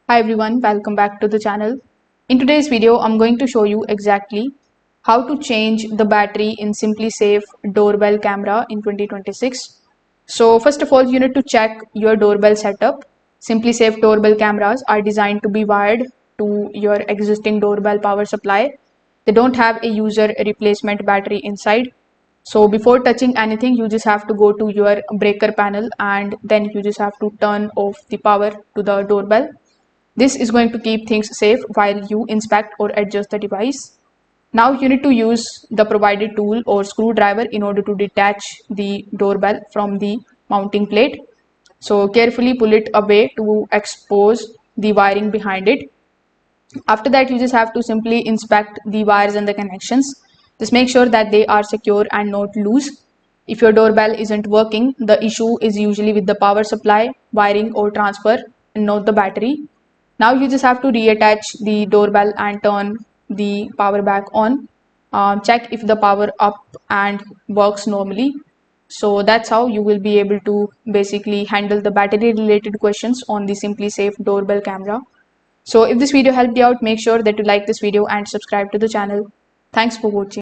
Hi everyone, welcome back to the channel. In today's video, I'm going to show you exactly how to change the battery in SimpliSafe Doorbell camera in 2026. So first of all, you need to check your doorbell setup. SimpliSafe Doorbell cameras are designed to be wired to your existing doorbell power supply. They don't have a user replacement battery inside. So before touching anything, you just have to go to your breaker panel and then you just have to turn off the power to the doorbell. This is going to keep things safe while you inspect or adjust the device. Now you need to use the provided tool or screwdriver in order to detach the doorbell from the mounting plate. So carefully pull it away to expose the wiring behind it. After that, you just have to simply inspect the wires and the connections. Just make sure that they are secure and not loose. If your doorbell isn't working, the issue is usually with the power supply, wiring or transfer and not the battery. Now you just have to reattach the doorbell and turn the power back on. Check if the power up and works normally. So that's how you will be able to basically handle the battery related questions on the SimpliSafe doorbell camera. So if this video helped you out, make sure that you like this video and subscribe to the channel. Thanks for watching.